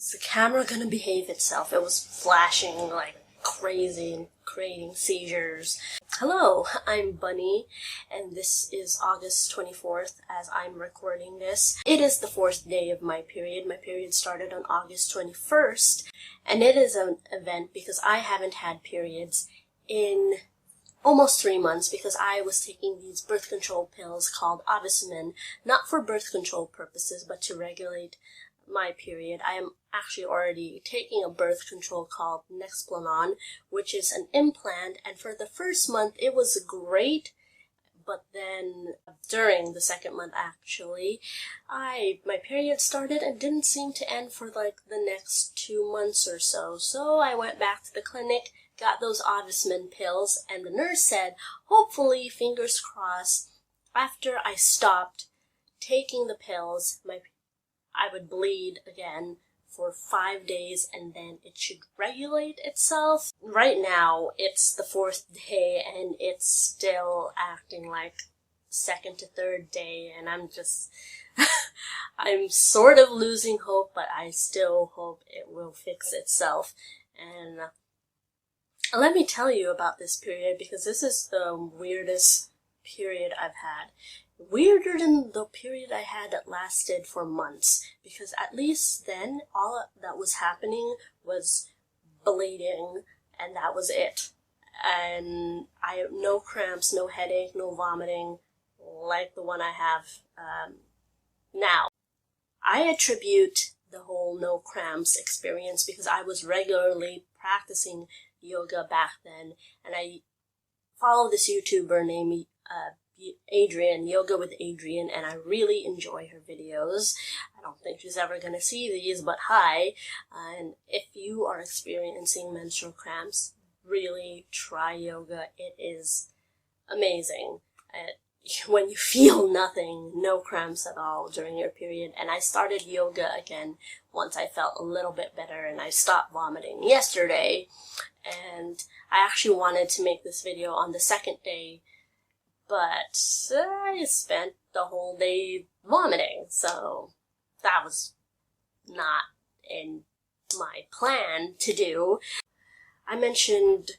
Is the camera gonna behave itself? It was flashing like crazy and creating seizures. Hello, I'm Bunny, and this is August 24th as I'm recording this. It is the 4th day of my period. My period started on August 21st, and it is an event because I haven't had periods in almost 3 months because I was taking these birth control pills called awhile, not for birth control purposes, but to regulate my period. I am actually already taking a birth control called Nexplanon, which is an implant, and for the first month it was great, but then during the second month actually, my period started and didn't seem to end for like the next 2 months or so. So I went back to the clinic, got those awhile pills, and the nurse said, hopefully, fingers crossed, after I stopped taking the pills, I would bleed again for 5 days and then it should regulate itself. Right now, it's the 4th day and it's still acting like 2nd to 3rd day, and I'm just, I'm sort of losing hope, but I still hope it will fix itself. And let me tell you about this period because this is the weirdest period I've had. Weirder than the period I had that lasted for months, because at least then all that was happening was bleeding and that was it. And I have no cramps, no headache, no vomiting like the one I have now. I attribute the whole no cramps experience because I was regularly practicing yoga back then, and I follow this YouTuber named Adrian, Yoga with Adrian, and I really enjoy her videos. I don't think she's ever going to see these, but hi. And if you are experiencing menstrual cramps, really try yoga. It is amazing. When you feel nothing, no cramps at all during your period. And I started yoga again once I felt a little bit better and I stopped vomiting yesterday. And I actually wanted to make this video on the 2nd day, but I spent the whole day vomiting, so that was not in my plan to do. I mentioned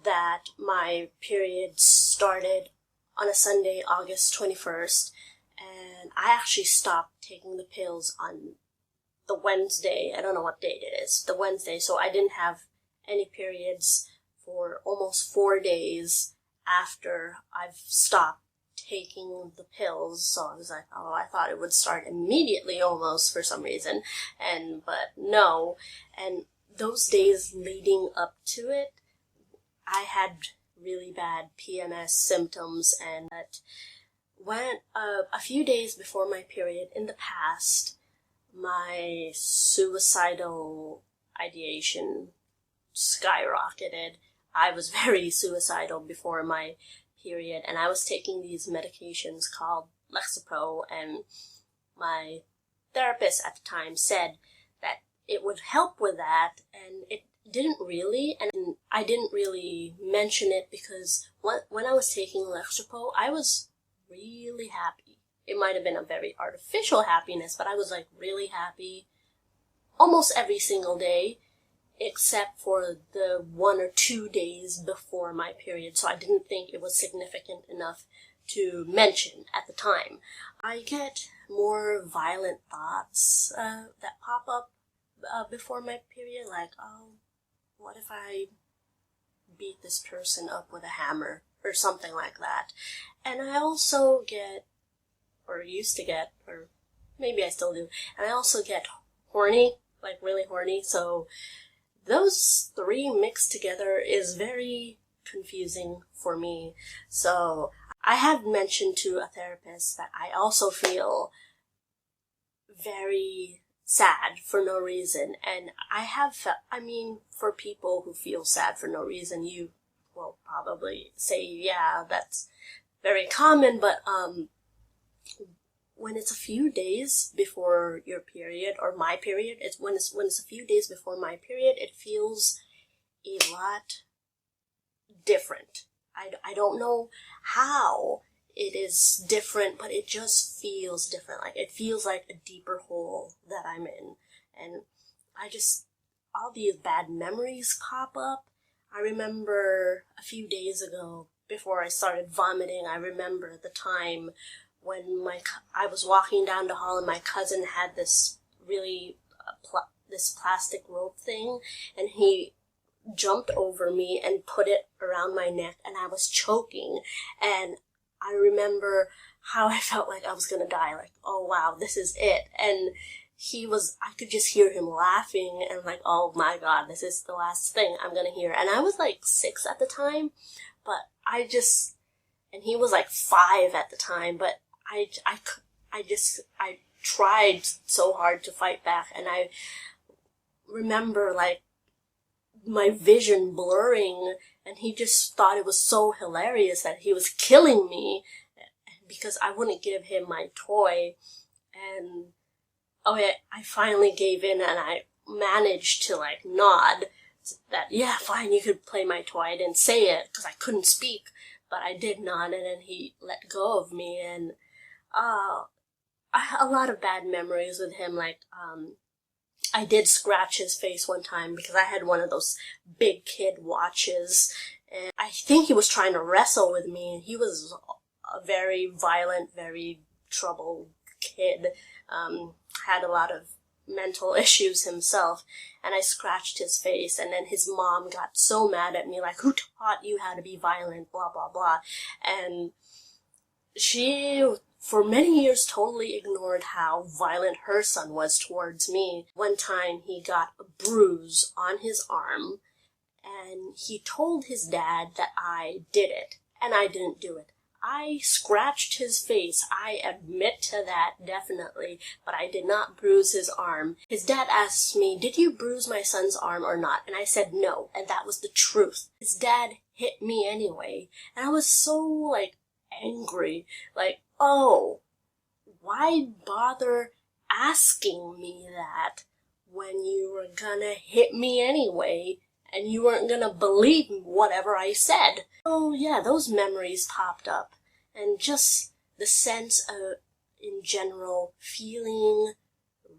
that my period started on a Sunday, August 21st, and I actually stopped taking the pills on the Wednesday. I don't know what date it is, the Wednesday, so I didn't have any periods for almost 4 days after I've stopped taking the pills. So I was like, oh, I thought it would start immediately almost for some reason, but no. And those days leading up to it, I had really bad PMS symptoms, and that when a few days before my period in the past, my suicidal ideation skyrocketed. I was very suicidal before my period, and I was taking these medications called Lexapro, and my therapist at the time said that it would help with that, and it didn't really, and I didn't really mention it because when I was taking Lexapro, I was really happy. It might have been a very artificial happiness, but I was like really happy almost every single day, except for the 1 or 2 days before my period, so I didn't think it was significant enough to mention at the time. I get more violent thoughts that pop up before my period, like, oh, what if I beat this person up with a hammer or something like that. And I also get, or used to get, or maybe I still do, and I also get horny, like really horny, so those 3 mixed together is very confusing for me. So I have mentioned to a therapist that I also feel very sad for no reason. And I have felt, for people who feel sad for no reason, you will probably say, yeah, that's very common, but when it's a few days before your period, or my period, when it's a few days before my period, it feels a lot different. I don't know how it is different, but it just feels different. Like, it feels like a deeper hole that I'm in. And all these bad memories pop up. I remember a few days ago, before I started vomiting, I remember the time when I was walking down the hall and my cousin had this really this plastic rope thing, and he jumped over me and put it around my neck, and I was choking. And I remember how I felt like I was gonna die, like, oh wow, this is it. And I could just hear him laughing and like, oh my god, this is the last thing I'm gonna hear. And I was like 6 at the time, but and he was like 5 at the time, but I tried so hard to fight back, and I remember like my vision blurring, and he just thought it was so hilarious that he was killing me because I wouldn't give him my toy. And I finally gave in, and I managed to like nod that, yeah, fine, you could play my toy. I didn't say it because I couldn't speak, but I did nod, and then he let go of me. And I had a lot of bad memories with him. Like, I did scratch his face one time because I had one of those big kid watches, and I think he was trying to wrestle with me, and he was a very violent, very troubled kid, had a lot of mental issues himself, and I scratched his face, and then his mom got so mad at me, like, who taught you how to be violent, blah, blah, blah. And she, for many years, totally ignored how violent her son was towards me. One time he got a bruise on his arm, and he told his dad that I did it, and I didn't do it. I scratched his face, I admit to that, definitely, but I did not bruise his arm. His dad asked me, did you bruise my son's arm or not? And I said no, and that was the truth. His dad hit me anyway, and I was so, like, angry. Like, oh, why bother asking me that when you were gonna hit me anyway? And you weren't gonna believe whatever I said. Oh yeah, those memories popped up. And just the sense of, in general, feeling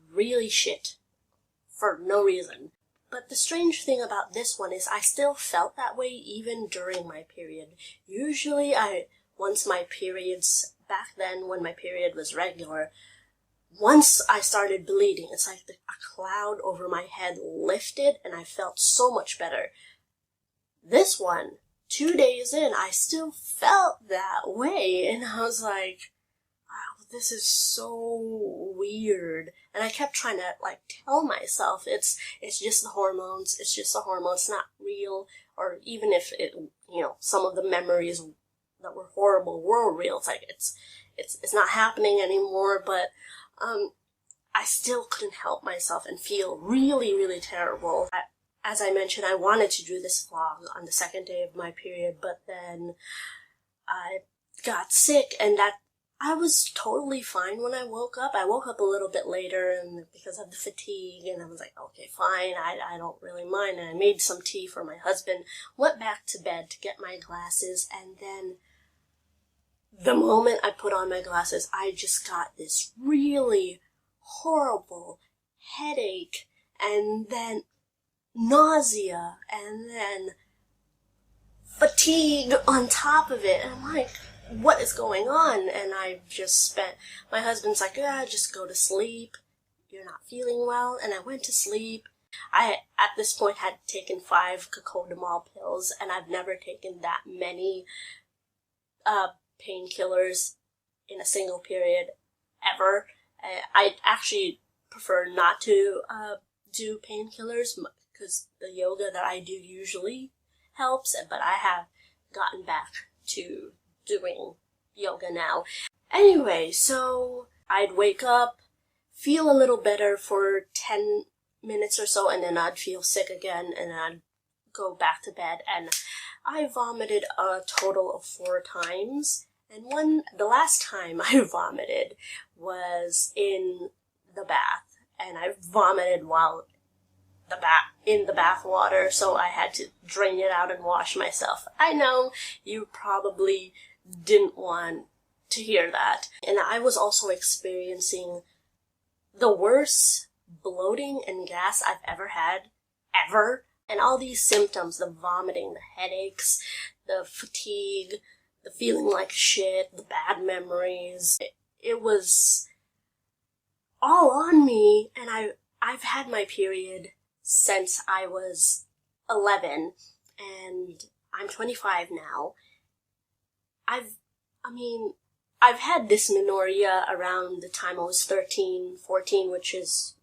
really shit for no reason. But the strange thing about this one is I still felt that way even during my period. Usually once my periods, back then when my period was regular, once I started bleeding, it's like a cloud over my head lifted, and I felt so much better. This one, 2 days in, I still felt that way, and I was like, wow, this is so weird. And I kept trying to, like, tell myself, it's just the hormones, it's not real. Or even if it, some of the memories that were horrible were real, it's like, it's not happening anymore, but I still couldn't help myself and feel really, really terrible. As I mentioned, I wanted to do this vlog on the 2nd day of my period, but then I got sick, and that I was totally fine when I woke up. I woke up a little bit later, and because of the fatigue, and I was like, okay, fine, I don't really mind. And I made some tea for my husband, went back to bed to get my glasses, and then the moment I put on my glasses, I just got this really horrible headache, and then nausea, and then fatigue on top of it. And I'm like, what is going on? And my husband's like, yeah, just go to sleep. You're not feeling well. And I went to sleep. I, at this point, had taken 5 cocodamol pills, and I've never taken that many painkillers in a single period ever. I actually prefer not to do painkillers because the yoga that I do usually helps, but I have gotten back to doing yoga now. Anyway, so I'd wake up, feel a little better for 10 minutes or so, and then I'd feel sick again, and I'd go back to bed, and I vomited a total of 4 times. And the last time I vomited was in the bath, and I vomited while in the bath water, so I had to drain it out and wash myself. I know you probably didn't want to hear that. And I was also experiencing the worst bloating and gas I've ever had, ever. And all these symptoms, the vomiting, the headaches, the fatigue, the feeling like shit, the bad memories, it was all on me. And I've had my period since I was 11, and I'm 25 now. I've had dysmenorrhea around the time I was 13, 14, which is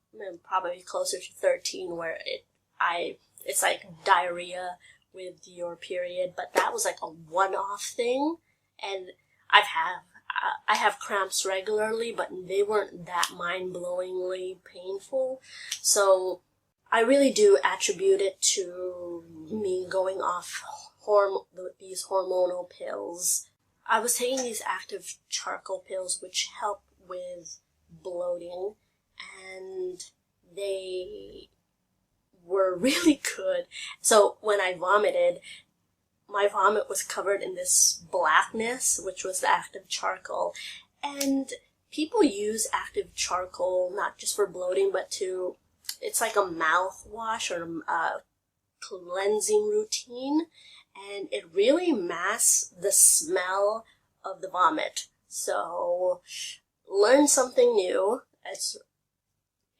probably closer to 13, where it's like diarrhea with your period, but that was like a one-off thing, and I have cramps regularly, but they weren't that mind-blowingly painful, so I really do attribute it to me going off these hormonal pills. I was taking these active charcoal pills which help with bloating, and they were really good. So when I vomited, my vomit was covered in this blackness, which was the active charcoal. And people use active charcoal not just for bloating, but it's like a mouthwash or a cleansing routine, and it really masks the smell of the vomit. So learn something new.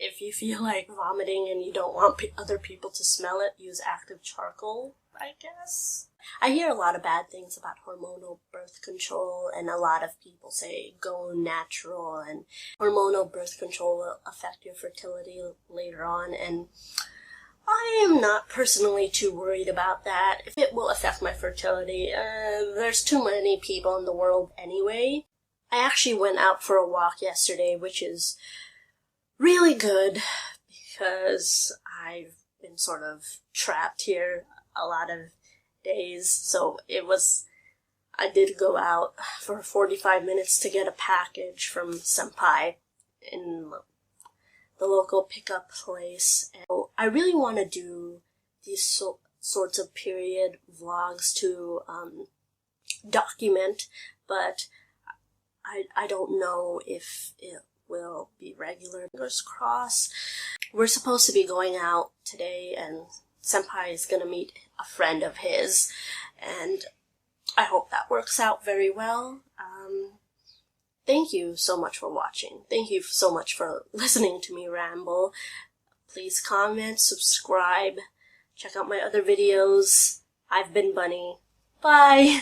If you feel like vomiting and you don't want other people to smell it, use active charcoal, I guess. I hear a lot of bad things about hormonal birth control, and a lot of people say go natural, and hormonal birth control will affect your fertility later on, and I am not personally too worried about that. If it will affect my fertility, there's too many people in the world anyway. I actually went out for a walk yesterday, which is really good because I've been sort of trapped here a lot of days. So I did go out for 45 minutes to get a package from Senpai in the local pickup place. And I really want to do these sorts of period vlogs to document, but I don't know if it will be regular. Fingers crossed. We're supposed to be going out today, and Senpai is going to meet a friend of his, and I hope that works out very well. Thank you so much for watching. Thank you so much for listening to me ramble. Please comment, subscribe, check out my other videos. I've been Bunny. Bye!